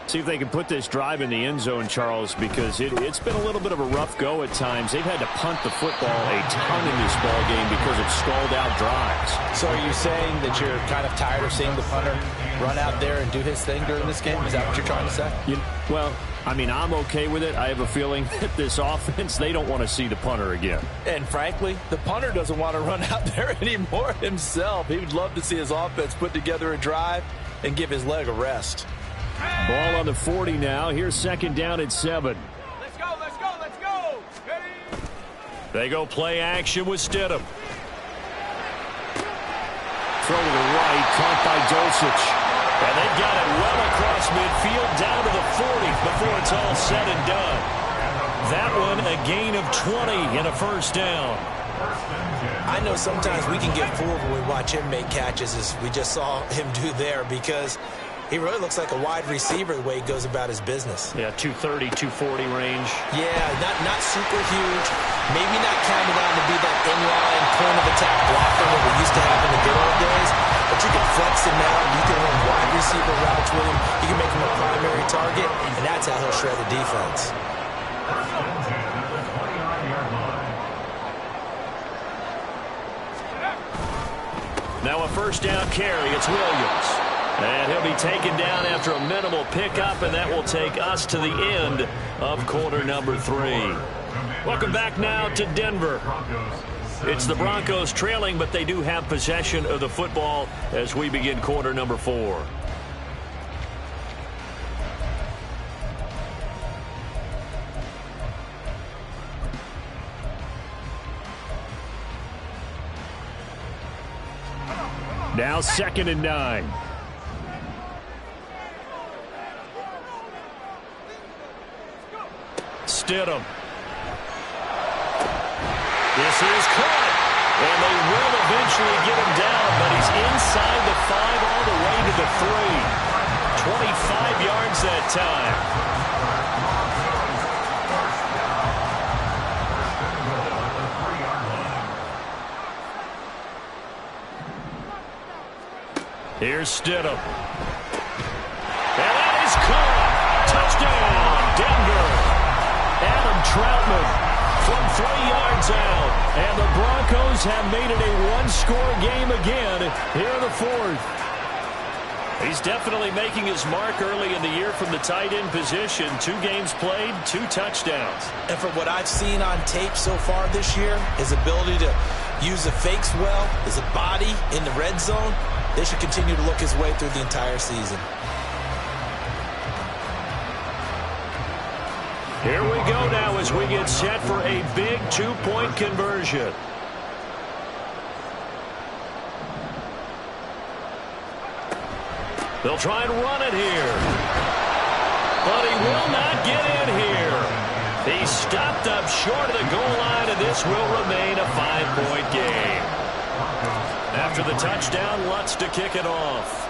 See if they can put this drive in the end zone, Charles, because it's been a little bit of a rough go at times. They've had to punt the football a ton in this ball game because of stalled out drives. So are you saying that you're kind of tired of seeing the punter run out there and do his thing during this game? Is that what you're trying to say? Well, I mean, I'm okay with it. I have a feeling that this offense, they don't want to see the punter again. And frankly, the punter doesn't want to run out there anymore himself. He would love to see his offense put together a drive and give his leg a rest. Ball on the 40 now. Here's 2nd down and 7. Let's go, let's go, let's go. Ready? They go play action with Stidham. Throw to the right, caught by Dulcich. And they've got it well across midfield down to the 40 before it's all said and done. That one a gain of 20 and a 1st down. I know sometimes we can get fooled when we watch him make catches, as we just saw him do there, because he really looks like a wide receiver the way he goes about his business. Yeah, 230, 240 range. Yeah, not super huge. Maybe not counted on to be that inline point of attack blocker that we used to have in the good old days. But you can flex him out. You can run wide receiver routes with him. You can make him a primary target, and that's how he'll shred the defense. Now a 1st down carry. It's Williams. And he'll be taken down after a minimal pickup, and that will take us to the end of quarter number 3. Welcome back now to Denver. It's the Broncos trailing, but they do have possession of the football as we begin quarter number 4. Now 2nd and 9. Stidham. This is caught. And they will eventually get him down, but he's inside the 5 all the way to the 3. 25 yards that time. Here's Stidham. And that is caught. Touchdown, Denver. Adam Troutman from 3 yards out. And the Broncos have made it a one-score game again here in the 4th. He's definitely making his mark early in the year from the tight end position. 2 games played, 2 touchdowns. And from what I've seen on tape so far this year, his ability to use the fakes well, his body in the red zone, they should continue to look his way through the entire season. Here we go now as we get set for a big two-point conversion. They'll try and run it here. But he will not get in here. He's stopped up short of the goal line, and this will remain a 5-point game. After the touchdown, Lutz to kick it off.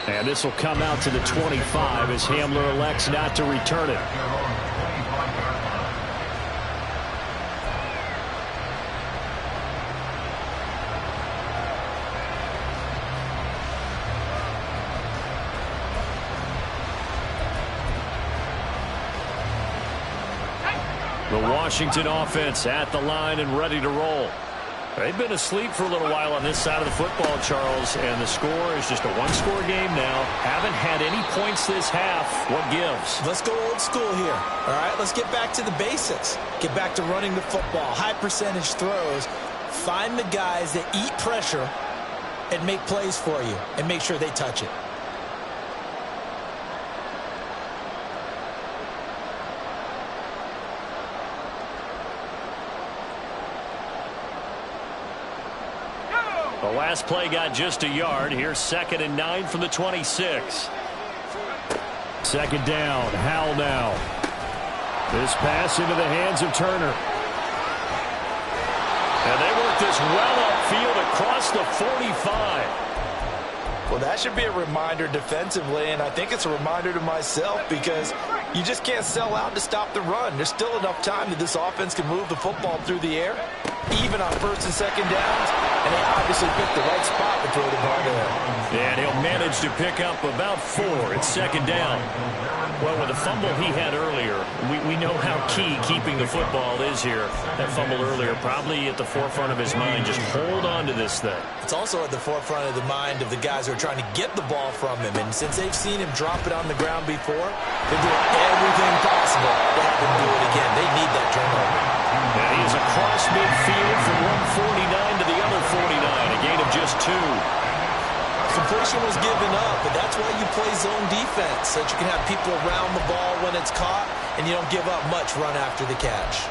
And this will come out to the 25 as Hamler elects not to return it. The Washington offense at the line and ready to roll. They've been asleep for a little while on this side of the football, Charles, and the score is just a one-score game now. Haven't had any points this half. What gives? Let's go old school here. All right, let's get back to the basics. Get back to running the football, high percentage throws. Find the guys that eat pressure and make plays for you and make sure they touch it. The last play got just a yard. Here's 2nd and 9 from the 26. Second down. Howell now. This pass into the hands of Turner. And they work this well upfield across the 45. Well, that should be a reminder defensively, and I think it's a reminder to myself because you just can't sell out to stop the run. There's still enough time that this offense can move the football through the air, even on 1st and 2nd downs, and they obviously picked the right spot to throw the ball there. And he'll manage to pick up about 4. It's 2nd down. Well, with the fumble he had earlier, we know how key keeping the football is here. That fumble earlier probably at the forefront of his mind. Just hold on to this thing. It's also at the forefront of the mind of the guys who are trying to get the ball from him. And since they've seen him drop it on the ground before, they're doing everything possible to have him do it again. They need that turnover. And he's across midfield from 149 to the other 49. A gain of just 2. Completion was given up, but that's why you play zone defense, so that you can have people around the ball when it's caught, and you don't give up much run after the catch.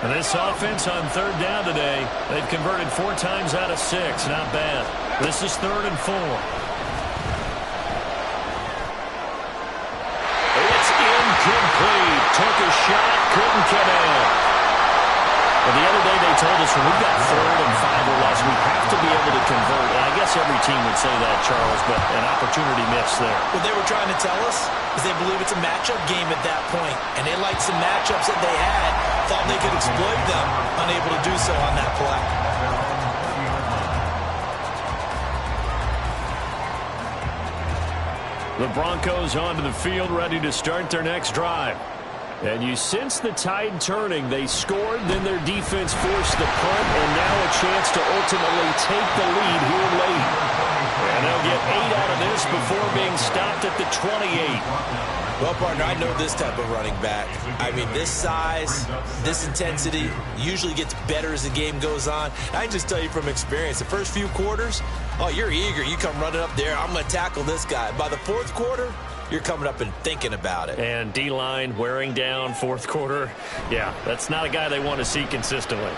And this offense on 3rd down today, they've converted 4 times out of 6. Not bad. This is 3rd and 4. It's incomplete. Took a shot, couldn't get in. Well, the other day they told us when we've got 3rd and 5 or less, we have to be able to convert. And I guess every team would say that, Charles, but an opportunity missed there. What they were trying to tell us is they believe it's a matchup game at that point, and they liked some matchups that they had, thought they could exploit them, unable to do so on that play. The Broncos onto the field, ready to start their next drive. And you sense the tide turning. They scored, then their defense forced the punt, and now a chance to ultimately take the lead here late. And they'll get 8 out of this before being stopped at the 28. Well, partner, I know this type of running back. I mean, this size, this intensity usually gets better as the game goes on. I can just tell you from experience, the first few quarters, oh, you're eager. You come running up there, I'm going to tackle this guy. By the 4th quarter, you're coming up and thinking about it. And D-line wearing down 4th quarter. Yeah, that's not a guy they want to see consistently.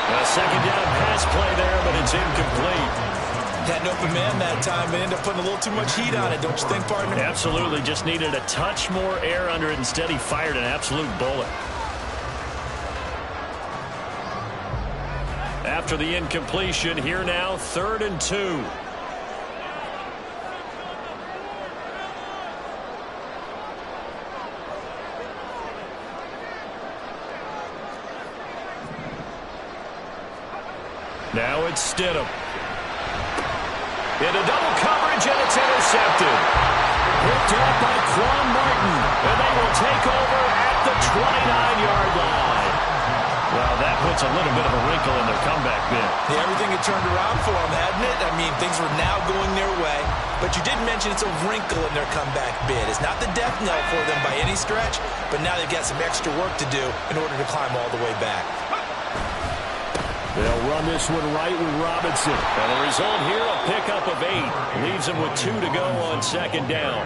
A 2nd down pass play there, but it's incomplete. Had an open man that time and ended up putting a little too much heat on it, don't you think, partner? Absolutely. Just needed a touch more air under it. Instead, he fired an absolute bullet. After the incompletion, here now, 3rd and 2. Now it's Stidham. Into double coverage, and it's intercepted. Picked up by Quan Martin, and they will take over at the 29-yard line. Well, that puts a little bit of a wrinkle in their comeback bid. Yeah, everything had turned around for them, hadn't it? I mean, things were now going their way. But you did mention it's a wrinkle in their comeback bid. It's not the death knell for them by any stretch, but now they've got some extra work to do in order to climb all the way back. They'll run this one right with Robinson. And the result here, a pickup of 8. Leaves them with 2 to go on second down.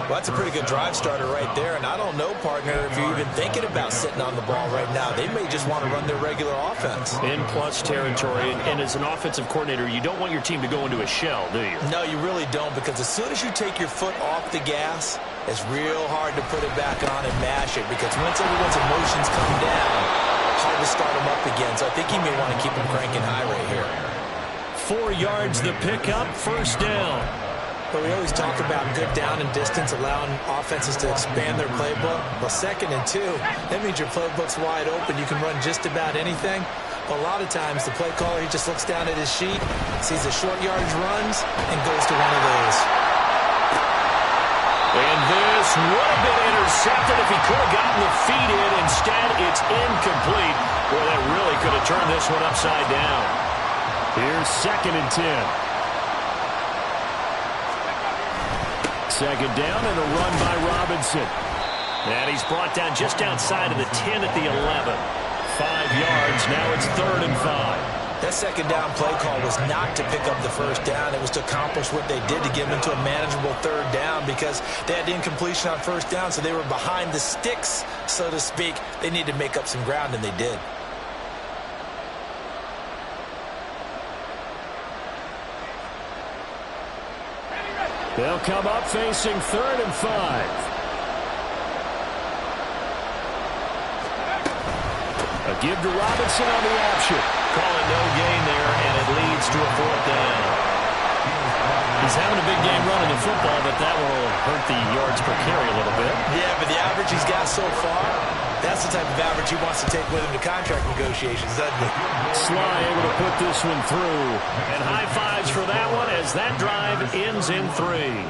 Well, that's a pretty good drive starter right there. And I don't know, partner, if you're even thinking about sitting on the ball right now. They may just want to run their regular offense. In plus territory. And as an offensive coordinator, you don't want your team to go into a shell, do you? No, you really don't, because as soon as you take your foot off the gas, it's real hard to put it back on and mash it, because once everyone's emotions come down, hard to start them up again. So I think you may want to keep them cranking high right here. 4 yards the pickup, first down. But we always talk about good down and distance, allowing offenses to expand their playbook. Well, 2nd and 2, that means your playbook's wide open. You can run just about anything. But a lot of times, the play caller, he just looks down at his sheet, sees the short yardage runs, and goes to one of those. And this would have been intercepted if he could have gotten the feet in. Instead, it's incomplete. Boy, that really could have turned this one upside down. Here's 2nd and 10. Second down and a run by Robinson. And he's brought down just outside of the 10 at the 11. 5 yards. Now it's 3rd and 5. That second down play call was not to pick up the first down. It was to accomplish what they did to get them into a manageable 3rd down, because they had incompletion on first down, so they were behind the sticks, so to speak. They needed to make up some ground, and they did. They'll come up facing 3rd and 5. A give to Robinson on the option. Call it no gain there, and it leads to a 4th down. He's having a big game running the football, but that will hurt the yards per carry a little bit. Yeah, but the average he's got so far, that's the type of average he wants to take with him to contract negotiations, doesn't he? Sly able to put this one through. And high fives for that one as that drive ends in 3.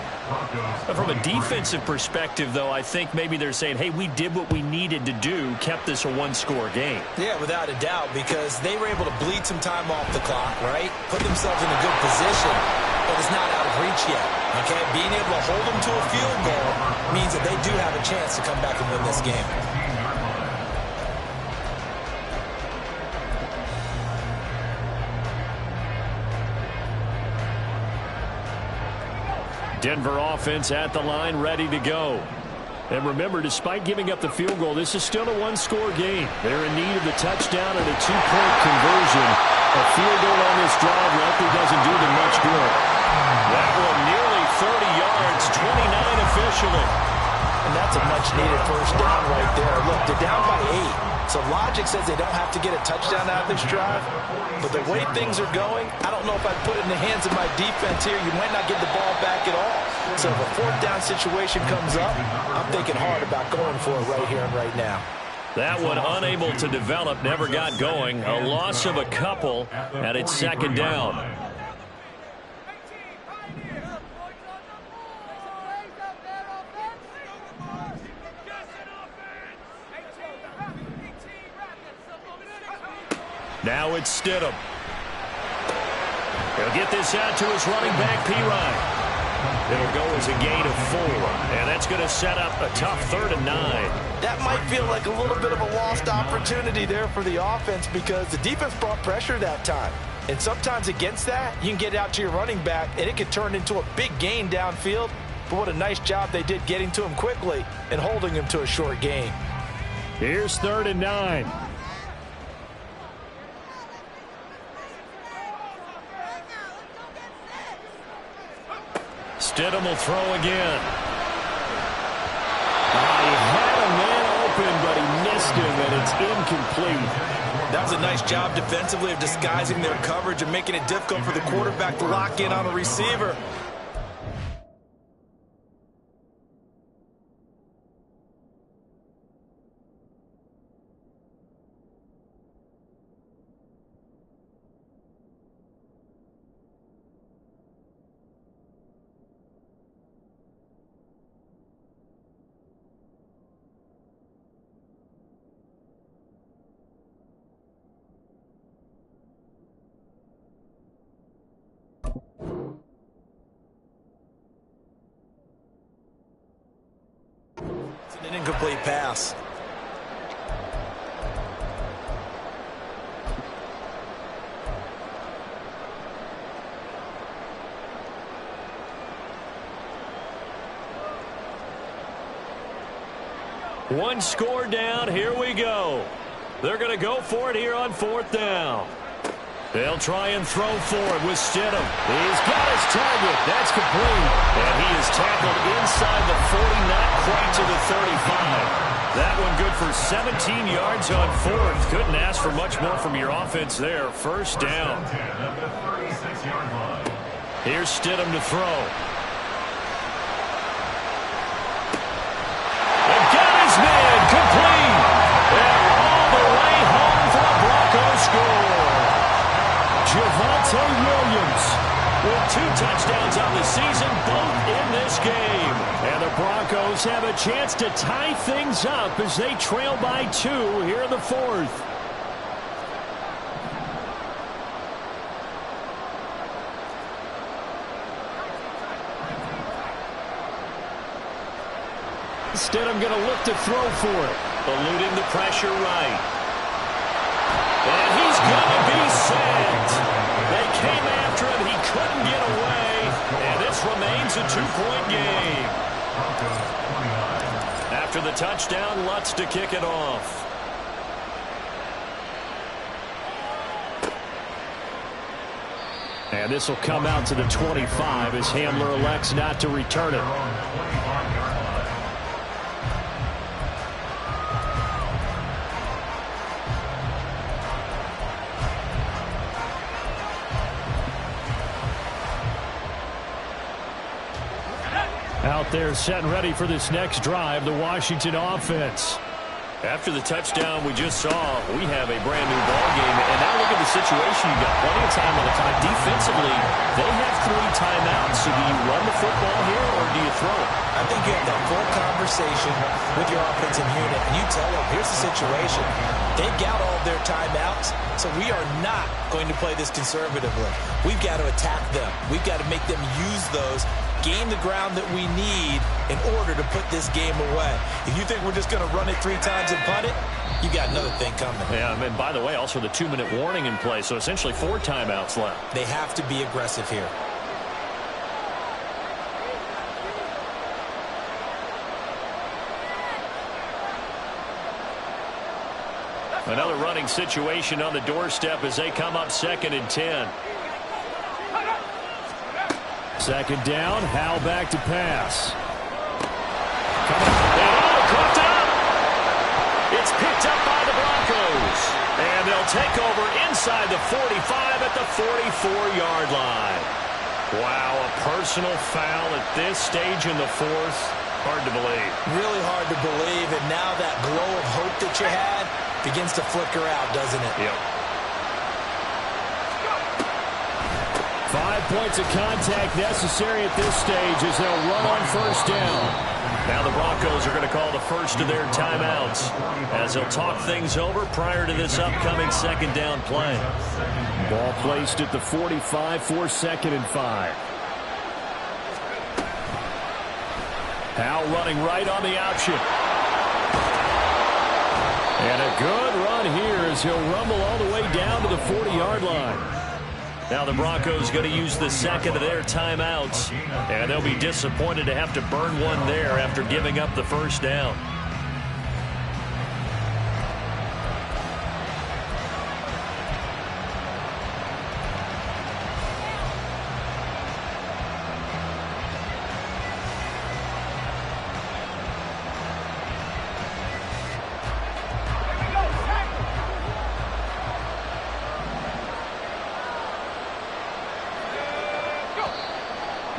But from a defensive perspective, though, I think maybe they're saying, hey, we did what we needed to do, kept this a 1-score game. Yeah, without a doubt, because they were able to bleed some time off the clock, right? Put themselves in a good position, but it's not out of reach yet, okay? Being able to hold them to a field goal means that they do have a chance to come back and win this game. Denver offense at the line, ready to go. And remember, despite giving up the field goal, this is still a 1-score game. They're in need of the touchdown and a 2-point conversion. A field goal on this drive likely doesn't do them much good. That one nearly 30 yards, 29 officially. And that's a much-needed first down right there. Look, they're down by 8. So logic says they don't have to get a touchdown out of this drive. But the way things are going, I don't know if I'd put it in the hands of my defense here. You might not get the ball back at all. So if a 4th down situation comes up, I'm thinking hard about going for it right here and right now. That one unable to develop, never got going. A loss of a couple, and it's 2nd down. Now it's Stidham. He'll get this out to his running back, Pirine. It'll go as a gain of 4, and that's going to set up a tough 3rd and 9. That might feel like a little bit of a lost opportunity there for the offense, because the defense brought pressure that time. And sometimes against that, you can get out to your running back, and it can turn into a big gain downfield. But what a nice job they did getting to him quickly and holding him to a short gain. Here's 3rd and 9. Stidham will throw again. He had a man open, but he missed him, and it's incomplete. That was a nice job defensively of disguising their coverage and making it difficult for the quarterback to lock in on a receiver. An incomplete pass. One score down. Here we go. They're going to go for it here on 4th down. They'll try and throw for it with Stidham. He's got his target. That's complete. And he is tackled inside the 40, not quite to the 35. That one good for 17 yards on 4th. Couldn't ask for much more from your offense there. 1st down. Here's Stidham to throw. They've got his man complete. And all the way home for a Broncos score. Javonte Williams with 2 touchdowns on the season, both in this game. And the Broncos have a chance to tie things up as they trail by 2 here in the 4th. Stidham going to look to throw for it. Eluding the pressure right. And he's going to be sacked. They came after him. He couldn't get away. And this remains a 2-point game. After the touchdown, Lutz to kick it off. And this will come out to the 25 as Hamler elects not to return it. Out there set and ready for this next drive, the Washington offense. After the touchdown we just saw, we have a brand new ball game. And now look at the situation. You've got plenty of time on the clock. Defensively, they have 3 timeouts. So do you run the football here or do you throw it? I think you have that full conversation with your offensive unit, and you tell them, here's the situation. They've got all their timeouts, so we are not going to play this conservatively. We've got to attack them. We've got to make them use those, gain the ground that we need in order to put this game away. If you think we're just going to run it 3 times and punt it, you got another thing coming. Yeah, and by the way, also the 2-minute warning in play, so essentially 4 timeouts left. They have to be aggressive here. Another running situation on the doorstep as they come up 2nd and 10. 2nd down, Howell back to pass. Caught up. It's picked up by the Broncos. And they'll take over inside the 45 at the 44-yard line. Wow, a personal foul at this stage in the 4th. Hard to believe. Really hard to believe, and now that glow of hope that you had begins to flicker out, doesn't it? Yep. 5 points of contact necessary at this stage as they'll run on 1st down. Now the Broncos are going to call the first of their timeouts as they'll talk things over prior to this upcoming 2nd down play. Ball placed at the 45 for 2nd and 5. Howell running right on the option. And a good run here as he'll rumble all the way down to the 40-yard line. Now the Broncos going to use the 2nd of their timeouts, and they'll be disappointed to have to burn one there after giving up the 1st down.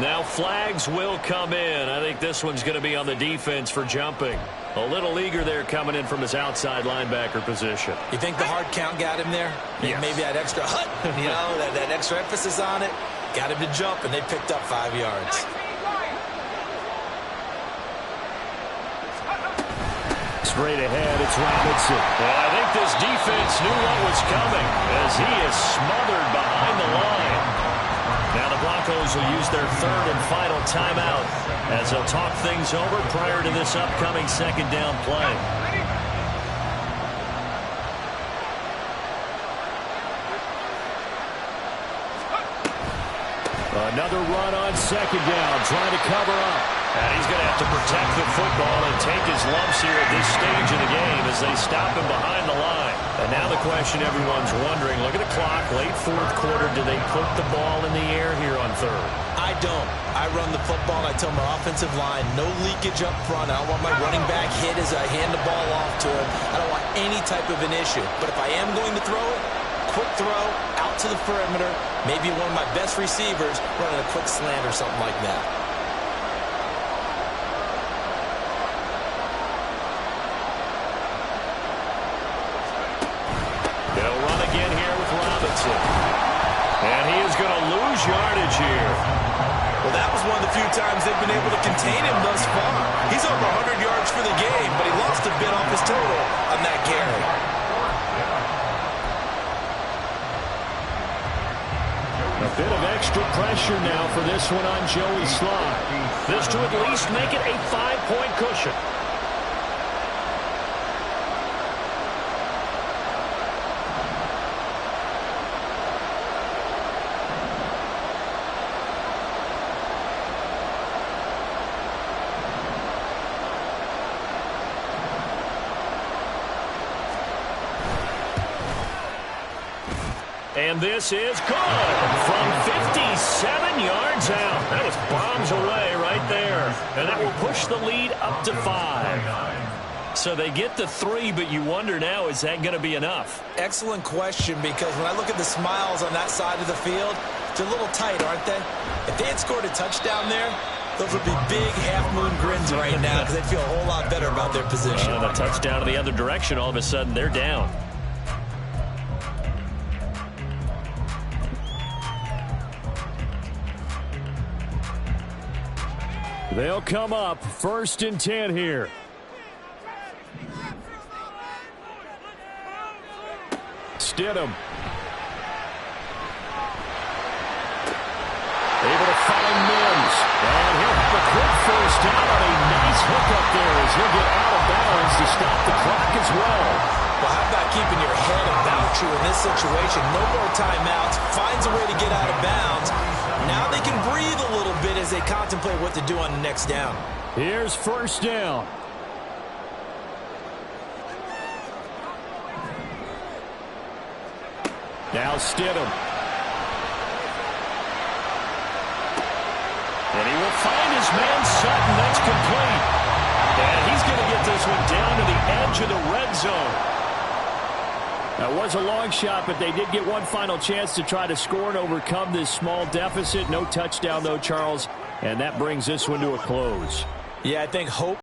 Now flags will come in. I think this one's going to be on the defense for jumping. A little eager there coming in from his outside linebacker position. You think the hard count got him there? Yes. Maybe that extra that extra emphasis on it got him to jump, and they picked up 5 yards. Straight ahead, it's Robinson. Well, I think this defense knew what was coming as he is smothered behind the line. Now the Broncos will use their third and final timeout as they'll talk things over prior to this upcoming second down play. Another run on second down, trying to cover up. And he's going to have to protect the football and take his lumps here at this stage of the game as they stop him behind the line. And now the question everyone's wondering, look at the clock, late fourth quarter, do they put the ball in the air here on third? I don't. I run the football, and I tell my offensive line, no leakage up front. I don't want my running back hit as I hand the ball off to him. I don't want any type of an issue. But if I am going to throw it, quick throw, out to the perimeter, maybe one of my best receivers running a quick slant or something like that. They'll run again here with Robinson. And he is going to lose yardage here. Well, that was one of the few times they've been able to contain him thus far. He's over 100 yards for the game, but he lost a bit off his total on that carry. A bit of extra pressure now for this one on Joey Slye. This to at least make it a 5-point cushion. And this is good from 57 yards out. That was bombs away right there. And that will push the lead up to 5. So they get the 3, but you wonder now, is that going to be enough? Excellent question, because when I look at the smiles on that side of the field, they're a little tight, aren't they? If they had scored a touchdown there, those would be big half-moon grins right now because they'd feel a whole lot better about their position. And a touchdown in the other direction, all of a sudden they're down. They'll come up 1st and 10 here. Stidham. Able to find Mims. And he'll have a quick first down on a nice hook up there as he'll get out of bounds to stop the clock as well. Well, how about keeping your head about you in this situation? No more timeouts. Finds a way to get out of bounds. Now they can breathe a little bit as they contemplate what to do on the next down. Here's 1st down. Now Stidham. And he will find his man Sutton. That's complete. And he's going to get this one down to the edge of the red zone. That was a long shot, but they did get one final chance to try to score and overcome this small deficit. No touchdown, though, Charles. And that brings this one to a close. Yeah, I think hope